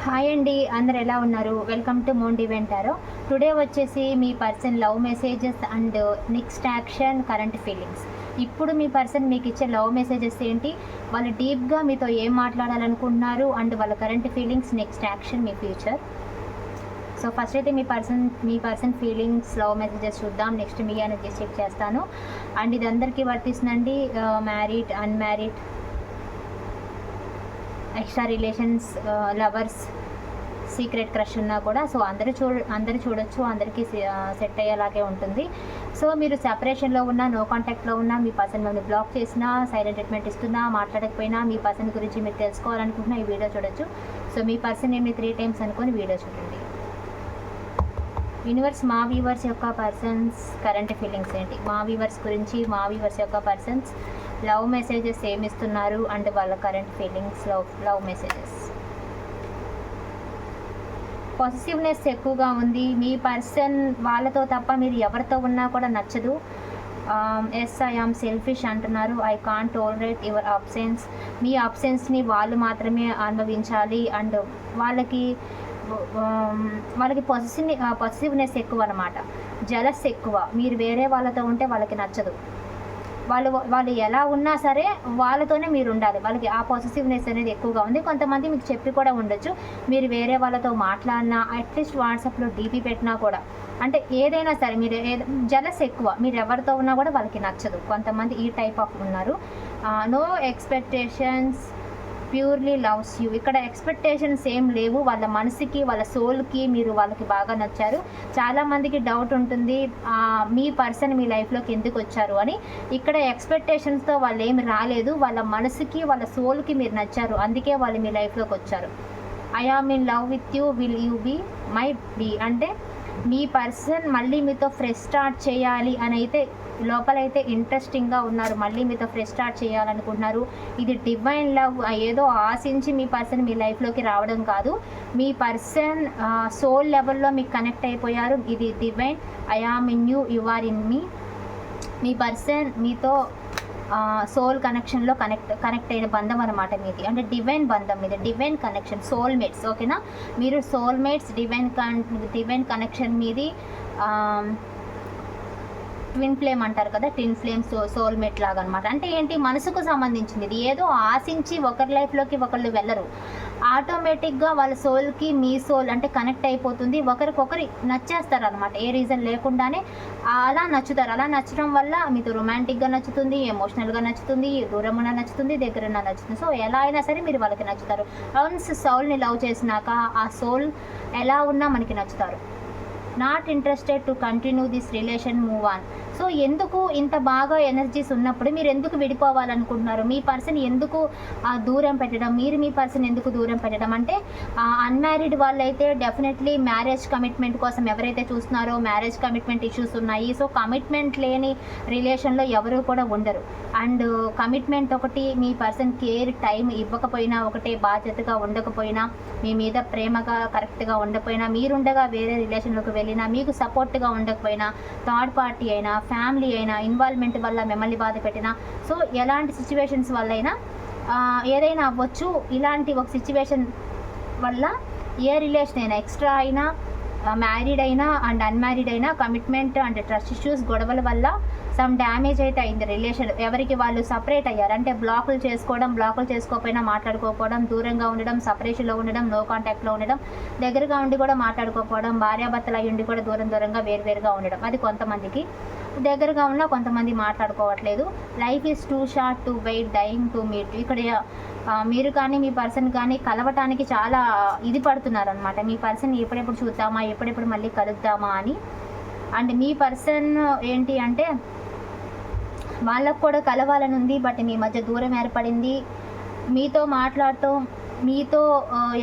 Hi అండి, అందరు ఎలా ఉన్నారు? వెల్కమ్ టు మోండి వెంటారో. టుడే వచ్చేసి మీ person love messages and next action, current feelings. ఇప్పుడు మీ పర్సన్ మీకు ఇచ్చే లవ్ మెసేజెస్ ఏంటి, వాళ్ళు డీప్గా మీతో ఏం మాట్లాడాలనుకుంటున్నారు, అండ్ వాళ్ళ కరెంట్ ఫీలింగ్స్, నెక్స్ట్ యాక్షన్, మీ ఫ్యూచర్. సో ఫస్ట్ అయితే మీ పర్సన్ ఫీలింగ్స్, లవ్ మెసేజెస్ చూద్దాం. నెక్స్ట్ మీ అనేది చెక్ చేస్తాను. అండ్ ఇది అందరికీ వర్తిస్తుందండి, married, unmarried, extra relations, lovers, secret crush ఉన్నా కూడా. సో అందరూ చూడొచ్చు, అందరికీ సెట్ అయ్యేలాగే ఉంటుంది. సో మీరు సెపరేషన్లో ఉన్నా, నో కాంటాక్ట్లో ఉన్నా, మీ పర్సన్ మిమ్మల్ని బ్లాక్ చేసినా, సైలెంట్ ట్రీట్మెంట్ ఇస్తున్నా, మాట్లాడకపోయినా, మీ పర్సన్ గురించి మీరు తెలుసుకోవాలనుకుంటున్నా ఈ వీడియో చూడొచ్చు. సో మీ పర్సన్ ఏమి 3 times అనుకొని వీడియో చూడండి. యూనివర్స్, మా వ్యూవర్స్ యొక్క పర్సన్స్ కరెంట్ ఫీలింగ్స్ ఏంటి, మా వ్యూవర్స్ గురించి, మా వ్యూవర్స్ యొక్క పర్సన్స్ లవ్ మెసేజెస్ ఏమిస్తున్నారు, అండ్ వాళ్ళ current feelings, love messages. Positiveness ఎక్కువగా ఉంది. మీ పర్సన్ వాళ్ళతో తప్ప మీరు ఎవరితో ఉన్నా కూడా నచ్చదు. ఎస్, ఐ ఆమ్ సెల్ఫిష్ అంటున్నారు. I can't tolerate your absence. మీ అబ్సెన్స్ని వాళ్ళు మాత్రమే అనుభవించాలి. అండ్ వాళ్ళకి పాజిటివ్నెస్ ఎక్కువ అనమాట. జలస్ ఎక్కువ. మీరు వేరే వాళ్ళతో ఉంటే వాళ్ళకి నచ్చదు. వాళ్ళు ఎలా ఉన్నా సరే వాళ్ళతోనే మీరు ఉండాలి. వాళ్ళకి ఆ పాజిటివ్నెస్ అనేది ఎక్కువగా ఉంది. కొంతమంది మీకు చెప్పి కూడా ఉండొచ్చు, మీరు వేరే వాళ్ళతో మాట్లాడినా, అట్లీస్ట్ వాట్సాప్లో డీపీ పెట్టినా కూడా, అంటే ఏదైనా సరే మీరు జలస్ ఎక్కువ. మీరు ఎవరితో ఉన్నా కూడా వాళ్ళకి నచ్చదు. కొంతమంది ఈ టైప్ ఆఫ్ ఉన్నారు. No expectations, purely loves you. ఇక్కడ ఎక్స్పెక్టేషన్స్ ఏం లేవు. వాళ్ళ మనసుకి, వాళ్ళ సోల్కి మీరు వాళ్ళకి బాగా నచ్చారు. చాలామందికి డౌట్ ఉంటుంది, మీ పర్సన్ మీ లైఫ్లోకి ఎందుకు వచ్చారు అని. ఇక్కడ ఎక్స్పెక్టేషన్స్తో వాళ్ళు ఏమి రాలేదు. వాళ్ళ మనసుకి, వాళ్ళ సోల్కి మీరు నచ్చారు, అందుకే వాళ్ళు మీ లైఫ్లోకి వచ్చారు. I am in love with you, will you be my be. అంటే మీ పర్సన్ మళ్ళీ మీతో ఫ్రెష్ స్టార్ట్ చేయాలి అని అయితే లోపలైతే ఇంట్రెస్టింగ్గా ఉన్నారు. మళ్ళీ మీతో ఫ్రెష్ స్టార్ట్ చేయాలనుకుంటున్నారు. ఇది డివైన్ లవ్. ఏదో ఆశించి మీ పర్సన్ మీ లైఫ్లోకి రావడం కాదు. మీ పర్సన్ సోల్ లెవెల్లో మీకు కనెక్ట్ అయిపోయారు. ఇది divine. I am in you, you are in me. మీ పర్సన్ మీతో సోల్ కనెక్షన్లో కనెక్ట్ అయిన బంధం అనమాట మీది. అంటే డివైన్ బంధం మీది, డివైన్ కనెక్షన్, సోల్మేట్స్. ఓకేనా, మీరు సోల్మేట్స్, డివైన్ కనెక్షన్ మీది. ట్విన్ ఫ్లేమ్ అంటారు కదా, ట్విన్ ఫ్లేమ్, సోల్మేట్ లాగా అనమాట. అంటే ఏంటి, మనసుకు సంబంధించింది. ఇది ఏదో ఆశించి ఒకరి లైఫ్లోకి ఒకళ్ళు వెళ్ళరు. ఆటోమేటిక్గా వాళ్ళ సోల్కి మీ సోల్ అంటే కనెక్ట్ అయిపోతుంది. ఒకరికొకరు నచ్చేస్తారు అనమాట, ఏ రీజన్ లేకుండానే అలా నచ్చుతారు. అలా నచ్చడం వల్ల మీతో రొమాంటిక్గా నచ్చుతుంది, ఎమోషనల్గా నచ్చుతుంది, దూరమున నచ్చుతుంది, దగ్గరన నచ్చుతుంది. సో ఎలా అయినా సరే మీరు వాళ్ళకి నచ్చుతారు. వన్స్ సోల్ని లవ్ చేసినాక ఆ సోల్ ఎలా ఉన్నా మనకి నచ్చుతారు. Not interested to continue this relation, move on. So ఎందుకు ఇంత బాగా ఎనర్జీస్ ఉన్నప్పుడు మీరు ఎందుకు విడిపోవాలనుకుంటున్నారు? మీ పర్సన్ ఎందుకు దూరం పెట్టడం, మీరు మీ పర్సన్ ఎందుకు దూరం పెట్టడం? అంటే అన్మ్యారీడ్ వాళ్ళైతే డెఫినెట్లీ మ్యారేజ్ కమిట్మెంట్ కోసం ఎవరైతే చూస్తున్నారో, మ్యారేజ్ కమిట్మెంట్ ఇష్యూస్ ఉన్నాయి. సో కమిట్మెంట్ లేని రిలేషన్లో ఎవరు కూడా ఉండరు. అండ్ కమిట్మెంట్ ఒకటి, మీ పర్సన్ కేర్, టైం ఇవ్వకపోయినా ఒకటే, బాధ్యతగా ఉండకపోయినా, మీ మీద ప్రేమగా కరెక్ట్గా ఉండకపోయినా, మీరుండగా వేరే రిలేషన్లోకి వెళ్ళినా, మీకు సపోర్ట్గా ఉండకపోయినా, థర్డ్ పార్టీ అయినా, ఫ్యామిలీ అయినా, ఇన్వాల్వ్మెంట్ వల్ల మిమ్మల్ని బాధ పెట్టినా, సో ఎలాంటి సిచ్యువేషన్స్ వల్ల అయినా ఏదైనా అవ్వచ్చు. ఇలాంటి ఒక సిచ్యువేషన్ వల్ల ఏ రిలేషన్ అయినా, ఎక్స్ట్రా అయినా, మ్యారీడ్ అయినా అండ్ అన్మ్యారీడ్ అయినా, కమిట్మెంట్ అండ్ ట్రస్ట్ ఇష్యూస్, గొడవల వల్ల సమ్ డ్యామేజ్ అయితే అయింది రిలేషన్. ఎవరికి వాళ్ళు సపరేట్ అయ్యారు. అంటే బ్లాకులు చేసుకోకపోయినా మాట్లాడుకోకపోవడం, దూరంగా ఉండడం, సపరేషన్లో ఉండడం, నో కాంటాక్ట్లో ఉండడం, దగ్గరగా ఉండి కూడా మాట్లాడుకోకపోవడం, భార్యాభర్తలు అయ్యి ఉండి కూడా దూరంగా వేరువేరుగా ఉండడం. అది కొంతమందికి. దగ్గరగా ఉన్నా కొంతమంది మాట్లాడుకోవట్లేదు. Life is too short to wait, dying to meet. ఇక్కడ మీరు కానీ మీ పర్సన్ కానీ కలవటానికి చాలా ఇది పడుతున్నారు అనమాట. మీ పర్సన్ ఎప్పుడెప్పుడు చూద్దామా, ఎప్పుడెప్పుడు మళ్ళీ కలుద్దామా అని. అండ్ మీ పర్సన్ ఏంటి అంటే వాళ్ళకు కూడా కలవాలని ఉంది, బట్ మీ మధ్య దూరం ఏర్పడింది. మీతో మాట్లాడుతూ, మీతో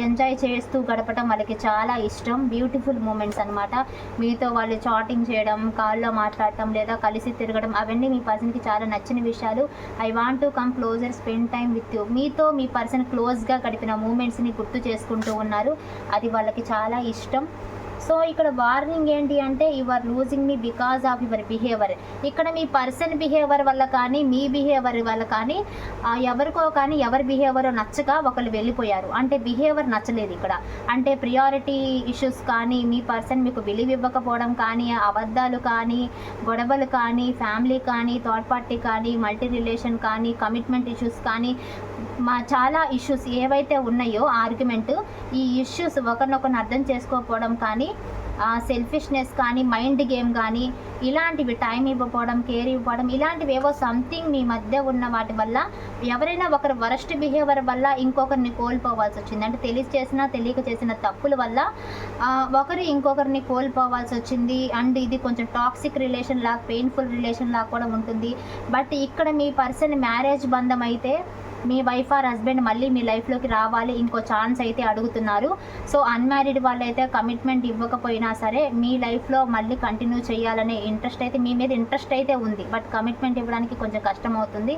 ఎంజాయ్ చేస్తూ గడపడం వాళ్ళకి చాలా ఇష్టం. బ్యూటిఫుల్ మూమెంట్స్ అనమాట. మీతో వాళ్ళు చాటింగ్ చేయడం, కాల్లో మాట్లాడటం, లేదా కలిసి తిరగడం, అవన్నీ మీ పర్సన్కి చాలా నచ్చిన విషయాలు. I want to come closer, spend time with you. మీతో మీ పర్సన్ క్లోజ్గా గడిపిన మూమెంట్స్ని గుర్తు చేసుకుంటూ ఉన్నారు. అది వాళ్ళకి చాలా ఇష్టం. సో ఇక్కడ వార్నింగ్ ఏంటి అంటే you are losing me because of your behaviour. ఇక్కడ మీ పర్సన్ బిహేవియర్ వల్ల కానీ మీ బిహేవియర్ వల్ల కానీ ఎవరికో కానీ ఎవరి బిహేవియర్ నచ్చక ఒకళ్ళు వెళ్ళిపోయారు. అంటే బిహేవియర్ నచ్చలేదు ఇక్కడ. అంటే ప్రియారిటీ ఇష్యూస్ కానీ, మీ పర్సన్ మీకు విలువ ఇవ్వకపోవడం కానీ, అబద్ధాలు కానీ, గొడవలు కానీ, ఫ్యామిలీ కానీ, థర్డ్ పార్టీ కానీ, మల్టీ రిలేషన్ కానీ, కమిట్మెంట్ ఇష్యూస్ కానీ, చాలా ఇష్యూస్ ఏవైతే ఉన్నాయో ఆర్గ్యుమెంట్, ఈ ఇష్యూస్ ఒకరినొకరిని అర్థం చేసుకోకపోవడం కానీ, సెల్ఫిష్నెస్ కానీ, మైండ్ గేమ్ కానీ, ఇలాంటివి టైం ఇవ్వకపోవడం, కేర్ ఇవ్వడం, ఇలాంటివి ఏవో సంథింగ్ మీ మధ్య ఉన్న వాటి వల్ల ఎవరైనా ఒకరు వరస్ట్ బిహేవియర్ వల్ల ఇంకొకరిని కోల్పోవాల్సి వచ్చింది. అంటే తెలిసి చేసినా తెలియక చేసిన తప్పుల వల్ల ఒకరు ఇంకొకరిని కోల్పోవాల్సి వచ్చింది. అండ్ ఇది కొంచెం టాక్సిక్ రిలేషన్ లాగా, పెయిన్ఫుల్ రిలేషన్ లాగా కూడా ఉంటుంది. బట్ ఇక్కడ మీ పర్సన్ మ్యారేజ్ బంధం అయితే మీ వైఫ్ ఆర్ హస్బెండ్ మళ్ళీ మీ లైఫ్లోకి రావాలి, ఇంకో ఛాన్స్ అయితే అడుగుతున్నారు. సో అన్మ్యారీడ్ వాళ్ళైతే కమిట్మెంట్ ఇవ్వకపోయినా సరే మీ లైఫ్లో మళ్ళీ కంటిన్యూ చేయాలనే ఇంట్రెస్ట్ అయితే, మీ మీద ఇంట్రెస్ట్ అయితే ఉంది. బట్ కమిట్మెంట్ ఇవ్వడానికి కొంచెం కష్టం అవుతుంది.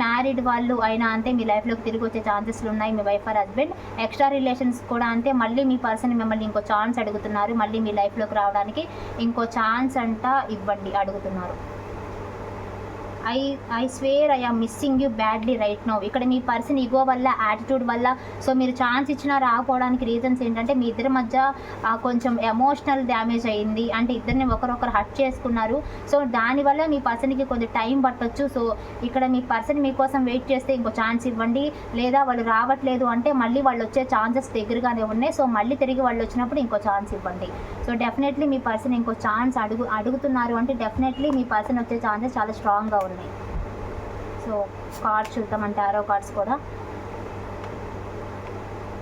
మ్యారీడ్ వాళ్ళు అయినా అంతే మీ లైఫ్లోకి తిరిగి వచ్చే ఛాన్సెస్లు ఉన్నాయి మీ wife or husband. Extra relations కూడా అంతే, మళ్ళీ మీ పర్సన్ మిమ్మల్ని ఇంకో ఛాన్స్ అడుగుతున్నారు. మళ్ళీ మీ లైఫ్లోకి రావడానికి ఇంకో ఛాన్స్ ఇవ్వండి అడుగుతున్నారు. I swear I am missing you badly right now. ఇక్కడ మీ పర్సన్ ఈగో వల్ల, యాటిట్యూడ్ వల్ల, సో మీరు ఛాన్స్ ఇచ్చినా రాకపోవడానికి రీజన్స్ ఏంటంటే మీ ఇద్దరి మధ్య కొంచెం ఎమోషనల్ డ్యామేజ్ అయింది. అంటే ఇద్దరిని ఒకరొకరు హర్ట్ చేసుకున్నారు. సో దానివల్ల మీ పర్సన్కి కొంచెం టైం పట్టొచ్చు. సో ఇక్కడ మీ పర్సన్ మీకోసం వెయిట్ చేస్తే ఇంకో ఛాన్స్ ఇవ్వండి. లేదా వాళ్ళు రావట్లేదు అంటే మళ్ళీ వాళ్ళు వచ్చే ఛాన్సెస్ దగ్గరగానే ఉన్నాయి. సో మళ్ళీ తిరిగి వాళ్ళు వచ్చినప్పుడు ఇంకో ఛాన్స్ ఇవ్వండి. సో డెఫినెట్లీ మీ పర్సన్ ఇంకో ఛాన్స్ అడుగుతున్నారు అంటే డెఫినెట్లీ మీ పర్సన్ వచ్చే ఛాన్సెస్ చాలా స్ట్రాంగ్గా ఉన్నాయి. సో కార్డ్స్ చూద్దామంటే టారో కార్డ్స్ కూడా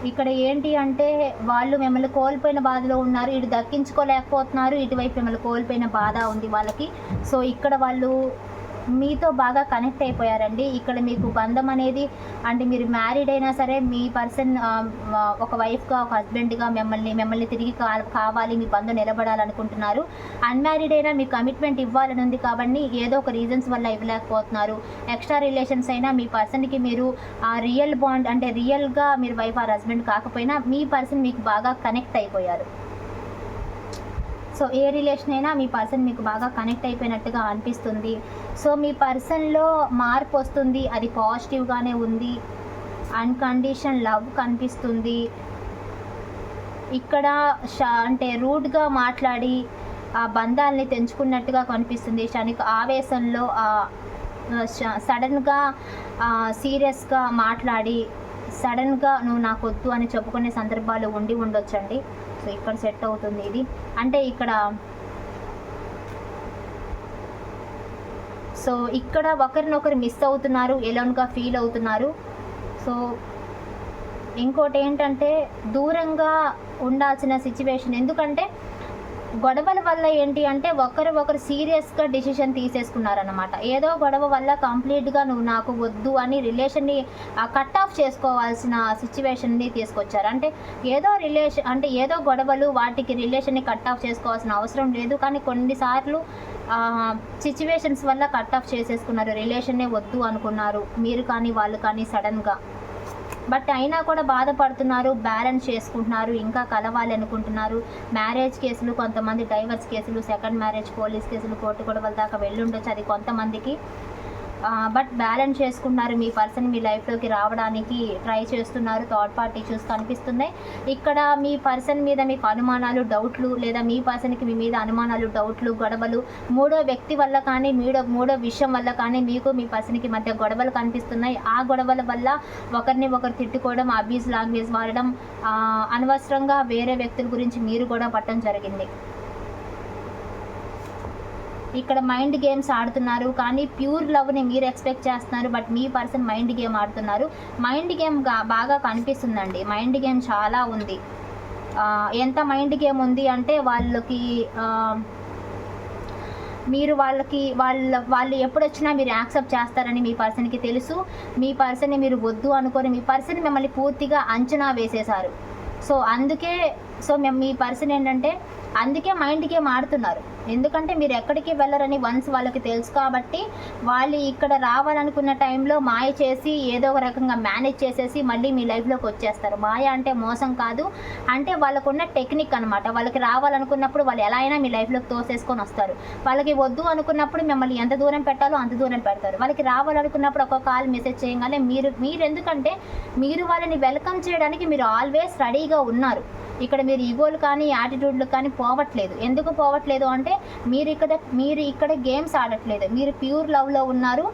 ఇక్కడ ఏంటి అంటే వాళ్ళు మిమ్మల్ని కోల్పోయిన బాధలో ఉన్నారు. ఇటు దక్కించుకోలేకపోతున్నారు, ఇటువైపు మిమ్మల్ని కోల్పోయిన బాధ ఉంది వాళ్ళకి. సో ఇక్కడ వాళ్ళు మీతో బాగా కనెక్ట్ అయిపోయారండి. ఇక్కడ మీకు బంధం అనేది, అంటే మీరు మ్యారీడ్ అయినా సరే మీ పర్సన్ ఒక వైఫ్గా, ఒక హస్బెండ్గా మిమ్మల్ని తిరిగి కావాలి, మీ బంధం నిలబడాలనుకుంటున్నారు. అన్మ్యారీడ్ అయినా మీ కమిట్మెంట్ ఇవ్వాలని ఉంది కాబట్టి ఏదో ఒక రీజన్స్ వల్ల ఇవ్వలేకపోతున్నారు. ఎక్స్ట్రా రిలేషన్స్ అయినా మీ పర్సన్కి మీరు రియల్ బాండ్, అంటే రియల్గా మీరు వైఫ్ ఆర్ హస్బెండ్ కాకపోయినా మీ పర్సన్ మీకు బాగా కనెక్ట్ అయిపోయారు. సో ఏ రిలేషన్ అయినా మీ పర్సన్ మీకు బాగా కనెక్ట్ అయిపోయినట్టుగా అనిపిస్తుంది. సో మీ పర్సన్లో మార్పు వస్తుంది, అది పాజిటివ్గానే ఉంది. అన్కండిషన్ లవ్ కనిపిస్తుంది. ఇక్కడ అంటే రూడ్గా మాట్లాడి ఆ బంధాలని తెంచుకున్నట్టుగా కనిపిస్తుంది. క్షణిక ఆవేశంలో సడన్గా సీరియస్గా మాట్లాడి సడన్గా నువ్వు నాకు వద్దు అని చెప్పుకునే సందర్భాలు ఉండొచ్చండి. సో ఇక్కడ సెట్ అవుతుంది ఇది. అంటే ఇక్కడ ఒకరినొకరు మిస్ అవుతున్నారు, ఎలోన్గా ఫీల్ అవుతున్నారు. సో ఇంకోటి ఏంటంటే దూరంగా ఉండాల్సిన సిచ్యువేషన్. ఎందుకంటే గొడవల వల్ల ఏంటి అంటే ఒకరు సీరియస్గా డిసిషన్ తీసేసుకున్నారన్నమాట. ఏదో గొడవ వల్ల కంప్లీట్గా నువ్వు నాకు వద్దు అని రిలేషన్ని కట్ ఆఫ్ చేసుకోవాల్సిన సిచ్యువేషన్ని తీసుకొచ్చారు. అంటే ఏదో గొడవలు వాటికి రిలేషన్ని కట్ ఆఫ్ చేసుకోవాల్సిన అవసరం లేదు, కానీ కొన్నిసార్లు సిచ్యువేషన్స్ వల్ల కట్ ఆఫ్ చేసేసుకున్నారు. రిలేషన్నే వద్దు అనుకున్నారు మీరు కానీ వాళ్ళు కానీ సడన్గా. బట్ అయినా కూడా బాధపడుతున్నారు, బ్యాలెన్స్ చేసుకుంటున్నారు, ఇంకా కలవాలి అనుకుంటున్నారు. మ్యారేజ్ కేసులు, కొంతమంది డైవర్స్ కేసులు, సెకండ్ మ్యారేజ్, పోలీస్ కేసులు, కోర్టు గొడవల దాకా వెళ్ళుండొచ్చు అది కొంతమందికి. బట్ బ్యాలెన్స్ చేసుకుంటున్నారు. మీ పర్సన్ మీ లైఫ్లోకి రావడానికి ట్రై చేస్తున్నారు. థర్డ్ పార్టీ ఇష్యూస్ కనిపిస్తున్నాయి. ఇక్కడ మీ పర్సన్ మీద మీకు అనుమానాలు, డౌట్లు, లేదా మీ పర్సన్కి మీ మీద అనుమానాలు, డౌట్లు, గొడవలు, మూడో వ్యక్తి వల్ల కానీ మూడో విషయం వల్ల కానీ మీకు మీ పర్సన్కి మధ్య గొడవలు కనిపిస్తున్నాయి. ఆ గొడవల వల్ల ఒకరిని ఒకరు తిట్టుకోవడం, అబ్యూస్ లాంగ్వేజ్ వాడడం, అనవసరంగా వేరే వ్యక్తుల గురించి మీరు కూడా పట్టడం జరిగింది. ఇక్కడ మైండ్ గేమ్స్ ఆడుతున్నారు, కానీ ప్యూర్ లవ్ని మీరు ఎక్స్పెక్ట్ చేస్తున్నారు. But me person mind game ఆడుతున్నారు. మైండ్ గేమ్ బాగా కనిపిస్తుందండి. మైండ్ గేమ్ చాలా ఉంది. ఎంత మైండ్ గేమ్ ఉంది అంటే వాళ్ళు ఎప్పుడొచ్చినా మీరు యాక్సెప్ట్ చేస్తారని మీ పర్సన్కి తెలుసు. మీ పర్సన్ని మీరు వద్దు అనుకొని మీ పర్సన్ మిమ్మల్ని పూర్తిగా అంచనా వేసేశారు. సో మీ పర్సన్ ఏంటంటే అందుకే మైండ్ గేమ్ ఆడుతున్నారు. ఎందుకంటే మీరు ఎక్కడికి వెళ్ళరని వన్స్ వాళ్ళకి తెలుసు కాబట్టి వాళ్ళు ఇక్కడ రావాలనుకున్న టైంలో మాయ చేసి ఏదో ఒక రకంగా మేనేజ్ చేసేసి మళ్ళీ మీ లైఫ్లోకి వచ్చేస్తారు. మాయ అంటే మోసం కాదు, అంటే వాళ్ళకున్న టెక్నిక్ అనమాట. వాళ్ళకి రావాలనుకున్నప్పుడు వాళ్ళు ఎలా అయినా మీ లైఫ్లోకి తోసేసుకొని వస్తారు. వాళ్ళకి వద్దు అనుకున్నప్పుడు మిమ్మల్ని ఎంత దూరం పెట్టాలో అంత దూరం పెడతారు. వాళ్ళకి రావాలనుకున్నప్పుడు ఒక కాల్ మెసేజ్ చేయగానే మీరు ఎందుకంటే మీరు వాళ్ళని వెల్కమ్ చేయడానికి మీరు ఆల్వేస్ రెడీగా ఉన్నారు. ఇక్కడ మీరు ఈగోలు కానీ యాటిట్యూడ్లు కానీ పోవట్లేదు. ఎందుకు పోవట్లేదు అంటే మీరు ఇక్కడ గేమ్స్ ఆడట్లేదు. మీరు ప్యూర్ లవ్లో ఉన్నారు,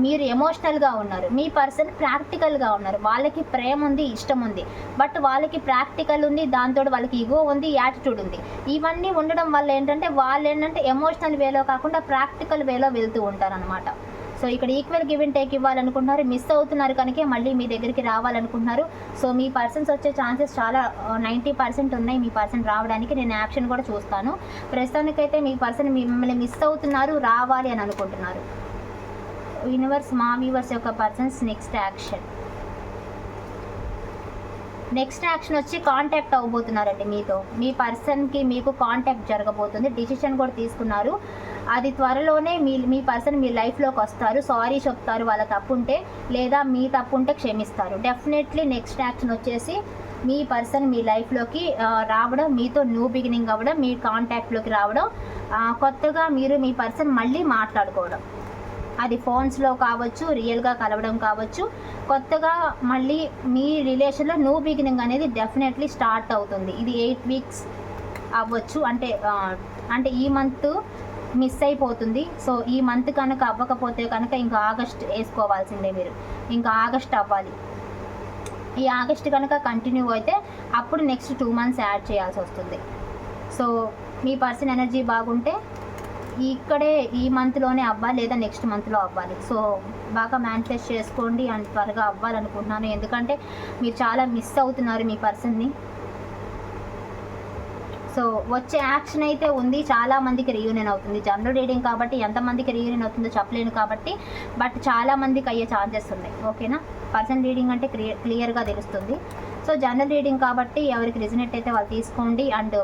మీరు ఎమోషనల్గా ఉన్నారు. మీ పర్సన్ ప్రాక్టికల్గా ఉన్నారు. వాళ్ళకి ప్రేమ ఉంది, ఇష్టం ఉంది, బట్ వాళ్ళకి ప్రాక్టికల్ ఉంది, దాంతో వాళ్ళకి ఈగో ఉంది, యాటిట్యూడ్ ఉంది. ఇవన్నీ ఉండడం వల్ల ఏంటంటే వాళ్ళు ఎమోషనల్ వేలో కాకుండా ప్రాక్టికల్ వేలో వెళ్తూ ఉంటారనమాట. సో ఇక్కడ ఈక్వల్ గివ్ అండ్ టేక్ ఇవ్వాలనుకుంటున్నారు, మిస్ అవుతున్నారు కనుక మళ్ళీ మీ దగ్గరికి రావాలనుకుంటున్నారు. సో మీ పర్సన్స్ వచ్చే ఛాన్సెస్ చాలా 90% ఉన్నాయి మీ పర్సన్ రావడానికి. నేను యాక్షన్ కూడా చూస్తాను. ప్రస్తుతానికైతే మీ పర్సన్ మిమ్మల్ని మిస్ అవుతున్నారు, రావాలి అని అనుకుంటున్నారు. యూనివర్స్, మా వ్యూవర్స్ యొక్క పర్సన్స్ నెక్స్ట్ యాక్షన్ వచ్చి కాంటాక్ట్ అవ్వబోతున్నారండి మీతో. మీ పర్సన్కి మీకు కాంటాక్ట్ జరగబోతుంది. డిసిషన్ కూడా తీసుకున్నారు. అది త్వరలోనే మీ పర్సన్ మీ లైఫ్లోకి వస్తారు. సారీ చెప్తారు వాళ్ళ తప్పు ఉంటే, లేదా మీ తప్పు ఉంటే క్షమిస్తారు. డెఫినెట్లీ నెక్స్ట్ యాక్షన్ వచ్చేసి మీ పర్సన్ మీ లైఫ్లోకి రావడం, మీతో న్యూ బిగినింగ్ అవ్వడం, మీ కాంటాక్ట్లోకి రావడం, కొత్తగా మీరు మీ పర్సన్ మళ్ళీ మాట్లాడుకోవడం. అది ఫోన్స్లో కావచ్చు, రియల్గా కలవడం కావచ్చు. కొత్తగా మళ్ళీ మీ రిలేషన్లో న్యూ బిగినింగ్ అనేది డెఫినెట్లీ స్టార్ట్ అవుతుంది. ఇది 8 వీక్స్ అవ్వచ్చు. అంటే ఈ మంత్ మిస్ అయిపోతుంది. సో ఈ మంత్ కనుక అవ్వకపోతే కనుక ఇంకా ఆగస్ట్ వేసుకోవాల్సిందే మీరు. ఇంకా ఆగస్ట్ అవ్వాలి. ఈ ఆగస్ట్ కనుక కంటిన్యూ అయితే అప్పుడు నెక్స్ట్ 2 మంత్స్ యాడ్ చేయాల్సి వస్తుంది. సో మీ పర్సన్ ఎనర్జీ బాగుంటే ఇక్కడే ఈ మంత్లోనే అవ్వాలి, లేదా నెక్స్ట్ మంత్లో అవ్వాలి. సో బాగా మేనిఫెస్ట్ చేసుకోండి అండ్ త్వరగా అవ్వాలనుకుంటున్నాను. ఎందుకంటే మీరు చాలా మిస్ అవుతున్నారు మీ పర్సన్ని. సో వచ్చే యాక్షన్ అయితే ఉంది. చాలామందికి రీయూనియన్ అవుతుంది. జనరల్ రీడింగ్ కాబట్టి ఎంతమందికి రీయూనియన్ అవుతుందో చెప్పలేను కాబట్టి, బట్ చాలామందికి అయ్యే ఛాన్సెస్ ఉన్నాయి. ఓకేనా? పర్సన్ రీడింగ్ అంటే క్లియర్గా తెలుస్తుంది. సో జనరల్ రీడింగ్ కాబట్టి ఎవరికి రిజనేట్ అయితే వాళ్ళు తీసుకోండి. అండ్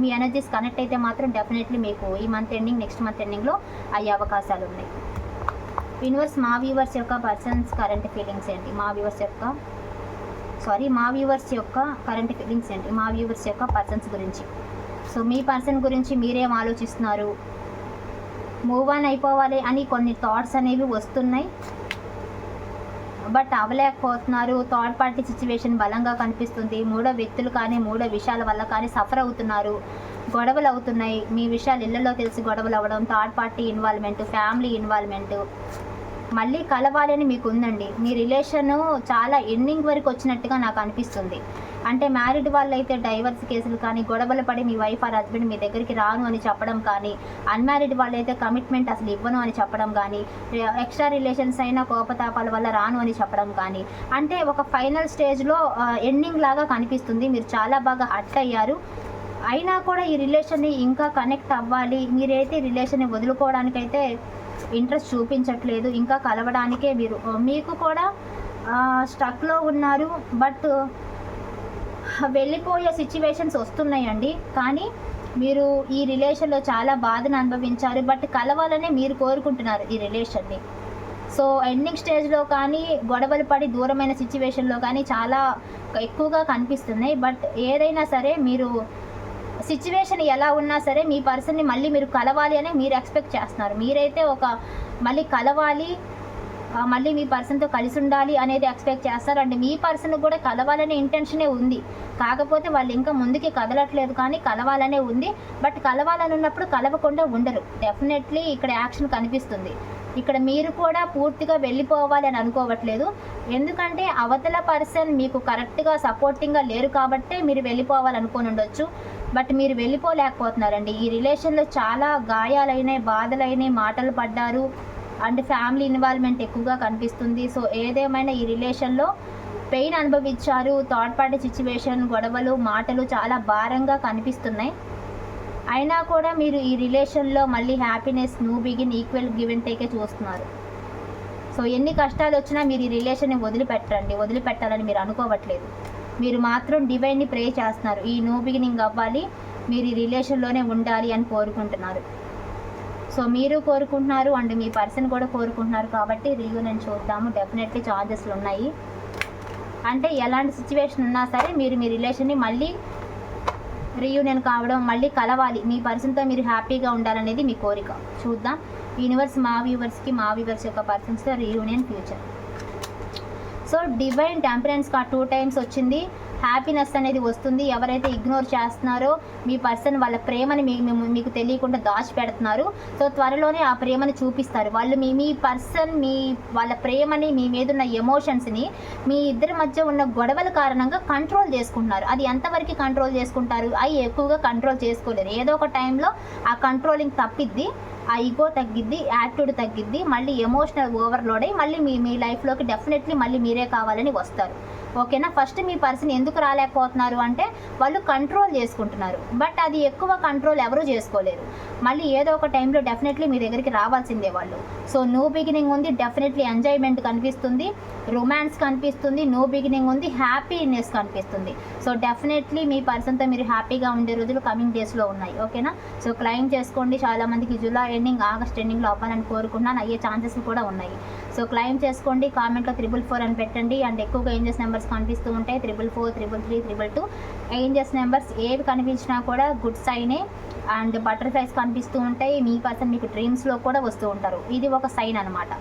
మీ ఎనర్జీస్ కనెక్ట్ అయితే మాత్రం డెఫినెట్లీ మీకు ఈ మంత్ ఎండింగ్, నెక్స్ట్ మంత్ ఎండింగ్లో అయ్యే అవకాశాలు ఉన్నాయి. యూనివర్స్, మా వ్యూవర్స్ యొక్క పర్సన్స్ కరెంట్ ఫీలింగ్స్ ఏంటి? మా వ్యూవర్స్ యొక్క కరెంట్ ఫీలింగ్స్ ఏంటి? మా వ్యూవర్స్ యొక్క పర్సన్స్ గురించి. సో మీ పర్సన్ గురించి మీరేం ఆలోచిస్తున్నారు? మూవ్ ఆన్ అయిపోవాలి అని కొన్ని థాట్స్ అనేవి వస్తున్నాయి, బట్ అవ్వలేకపోతున్నారు. థర్డ్ పార్టీ సిచ్యువేషన్ బలంగా కనిపిస్తుంది. మూడో వ్యక్తులు కానీ, మూడో విషయాల వల్ల కానీ సఫర్ అవుతున్నారు. గొడవలు అవుతున్నాయి. మీ విషయాలు ఇళ్లలో తెలిసి గొడవలు అవ్వడం, third party involvement, family involvement. మళ్ళీ కలవాలని మీకు ఉందండి. మీ రిలేషను చాలా ఎండింగ్ వరకు వచ్చినట్టుగా నాకు అనిపిస్తుంది. అంటే మ్యారీడ్ వాళ్ళైతే డైవర్స్ కేసులు కానీ, గొడవలు పడి మీ వైఫ్ ఆర్ హస్బెండ్ మీ దగ్గరికి రాను అని చెప్పడం కానీ, అన్మ్యారీడ్ వాళ్ళైతే కమిట్మెంట్ అసలు ఇవ్వను అని చెప్పడం కానీ, ఎక్స్ట్రా రిలేషన్స్ అయినా కోపతాపాల వల్ల రాను అని చెప్పడం కానీ, అంటే ఒక ఫైనల్ స్టేజ్లో ఎండింగ్ లాగా కనిపిస్తుంది. మీరు చాలా బాగా హర్ట్ అయ్యారు. అయినా కూడా ఈ రిలేషన్ని ఇంకా కనెక్ట్ అవ్వాలి. మీరైతే ఈ రిలేషన్ని వదులుకోవడానికైతే ఇంట్రెస్ట్ చూపించట్లేదు. ఇంకా కలవడానికే మీకు కూడా స్టక్లో ఉన్నారు. బట్ వెళ్ళిపోయే సిచ్యువేషన్స్ వస్తున్నాయండి. కానీ మీరు ఈ రిలేషన్లో చాలా బాధను అనుభవించారు. బట్ కలవాలనే మీరు కోరుకుంటున్నారు ఈ రిలేషన్ని. సో ఎండింగ్ స్టేజ్లో కానీ, గొడవలు పడి దూరమైన సిచ్యువేషన్లో కానీ చాలా ఎక్కువగా కనిపిస్తున్నాయి. బట్ ఏదైనా సరే మీరు సిచ్యువేషన్ ఎలా ఉన్నా సరే మీ పర్సన్ని మళ్ళీ మీరు కలవాలి అని మీరు ఎక్స్పెక్ట్ చేస్తున్నారు. మీరైతే మళ్ళీ కలవాలి, మళ్ళీ మీ పర్సన్తో కలిసి ఉండాలి అనేది ఎక్స్పెక్ట్ చేస్తారు. అండ్ మీ పర్సన్ కూడా కలవాలనే ఇంటెన్షనే ఉంది. కాకపోతే వాళ్ళు ఇంకా ముందుకి కదలట్లేదు, కానీ కలవాలనే ఉంది. బట్ కలవాలని ఉన్నప్పుడు కలవకుండా ఉండరు. డెఫినెట్లీ ఇక్కడ యాక్షన్ కనిపిస్తుంది. ఇక్కడ మీరు కూడా పూర్తిగా వెళ్ళిపోవాలి అని అనుకోవట్లేదు. ఎందుకంటే అవతల పర్సన్ మీకు కరెక్ట్గా సపోర్టింగ్గా లేరు కాబట్టే మీరు వెళ్ళిపోవాలనుకొని ఉండొచ్చు. బట్ మీరు వెళ్ళిపోలేకపోతున్నారండి. ఈ రిలేషన్లో చాలా గాయాలైనాయి, బాధలైనాయి, మాటలు పడ్డారు. అండ్ ఫ్యామిలీ ఇన్వాల్వ్మెంట్ ఎక్కువగా కనిపిస్తుంది. సో ఏదేమైనా ఈ రిలేషన్లో పెయిన్ అనుభవించారు. థర్డ్ పార్టీ సిచ్యువేషన్, గొడవలు, మాటలు చాలా భారంగా కనిపిస్తున్నాయి. అయినా కూడా మీరు ఈ రిలేషన్లో మళ్ళీ happiness, new begin, equal give and టేకే చూస్తున్నారు. సో ఎన్ని కష్టాలు వచ్చినా మీరు ఈ రిలేషన్ని వదిలిపెట్టాలని మీరు అనుకోవట్లేదు. మీరు మాత్రం డివైన్ని ప్రే చేస్తున్నారు. ఈ న్యూ బిగినింగ్ అవ్వాలి, మీరు ఈ రిలేషన్లోనే ఉండాలి అని కోరుకుంటున్నారు. సో మీరు కోరుకుంటున్నారు అండ్ మీ పర్సన్ కూడా కోరుకుంటున్నారు కాబట్టి రీయూనియన్ చూద్దాము. డెఫినెట్లీ ఛాన్సెస్లు ఉన్నాయి. అంటే ఎలాంటి సిచ్యువేషన్ ఉన్నా సరే మీరు మీ రిలేషన్ని మళ్ళీ రీయూనియన్ కావడం, మళ్ళీ కలవాలి, మీ పర్సన్తో మీరు హ్యాపీగా ఉండాలనేది మీ కోరిక. చూద్దాం యూనివర్స్ మా వ్యూవర్స్ యొక్క పర్సన్స్తో reunion future. So divine temperance card 2 times వచ్చింది. హ్యాపీనెస్ అనేది వస్తుంది. ఎవరైతే ఇగ్నోర్ చేస్తున్నారో మీ పర్సన్ వాళ్ళ ప్రేమని మీకు తెలియకుండా దాచిపెడుతున్నారు. సో త్వరలోనే ఆ ప్రేమని చూపిస్తారు. వాళ్ళు మీ పర్సన్ వాళ్ళ ప్రేమని, మీ మీద ఉన్న ఎమోషన్స్ని మీ ఇద్దరి మధ్య ఉన్న గొడవల కారణంగా కంట్రోల్ చేసుకుంటున్నారు. అది ఎంతవరకు కంట్రోల్ చేసుకుంటారు? అవి ఎక్కువగా కంట్రోల్ చేసుకోలేరు. ఏదో ఒక టైంలో ఆ కంట్రోలింగ్ తప్పిద్ది, ఆ ఈగో తగ్గిద్ది, యాటిట్యూడ్ తగ్గిద్ది, మళ్ళీ ఎమోషనల్ ఓవర్లోడ్ అయ్యి మళ్ళీ మీ లైఫ్లోకి డెఫినెట్లీ మళ్ళీ మీరే కావాలని వస్తారు. ఓకేనా? ఫస్ట్ మీ పర్సన్ ఎందుకు రాలేకపోతున్నారు అంటే వాళ్ళు కంట్రోల్ చేసుకుంటున్నారు. బట్ అది ఎక్కువ కంట్రోల్ ఎవరూ చేసుకోలేరు. మళ్ళీ ఏదో ఒక టైంలో డెఫినెట్లీ మీ దగ్గరికి రావాల్సిందే వాళ్ళు. సో న్యూ బిగినింగ్ ఉంది, డెఫినెట్లీ ఎంజాయ్మెంట్ కనిపిస్తుంది, రొమాన్స్ కనిపిస్తుంది, న్యూ బిగినింగ్ ఉంది, హ్యాపీనెస్ కనిపిస్తుంది. సో డెఫినెట్లీ మీ పర్సన్తో మీరు హ్యాపీగా ఉండే రోజులు కమింగ్ డేస్లో ఉన్నాయి. ఓకేనా? సో క్లైమ్ చేసుకోండి. చాలామందికి జూలై ఎండింగ్, ఆగస్ట్ ఎండింగ్లో అవ్వాలని కోరుకుంటున్నాను. అయ్యే ఛాన్సెస్ కూడా ఉన్నాయి. సో క్లైమ్ చేసుకోండి. కామెంట్లో 444 అని పెట్టండి. అండ్ ఎక్కువగా ఏంజెస్ నెంబర్స్ కనిపిస్తూ ఉంటాయి, 444, 333, 222. ఏంజెస్ నెంబర్స్ ఏవి కనిపించినా కూడా గుడ్ సైనే. అండ్ బటర్ఫ్లైస్ కనిపిస్తూ ఉంటాయి. మీ పర్సన్ మీకు డ్రీమ్స్లో కూడా వస్తూ ఉంటారు. ఇది ఒక సైన్ అనమాట.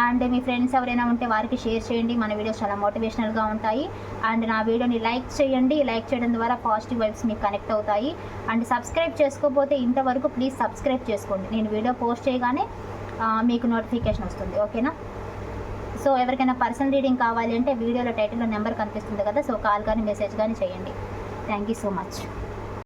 అండ్ మీ ఫ్రెండ్స్ ఎవరైనా ఉంటే వారికి షేర్ చేయండి. మన వీడియోస్ చాలా మోటివేషనల్గా ఉంటాయి. అండ్ నా వీడియోని లైక్ చేయండి. లైక్ చేయడం ద్వారా పాజిటివ్ వైబ్స్ మీకు కనెక్ట్ అవుతాయి. అండ్ సబ్స్క్రైబ్ చేసుకోకపోతే ఇంతవరకు ప్లీజ్ సబ్స్క్రైబ్ చేసుకోండి. నేను వీడియో పోస్ట్ చేయగానే మీకు నోటిఫికేషన్ వస్తుంది. ఓకేనా? సో ఎవరికైనా పర్సనల్ రీడింగ్ కావాలి అంటే వీడియోలో టైటిల్లో నెంబర్ కనిపిస్తుంది కదా, సో కాల్ కానీ మెసేజ్ కానీ చేయండి. Thank you so much.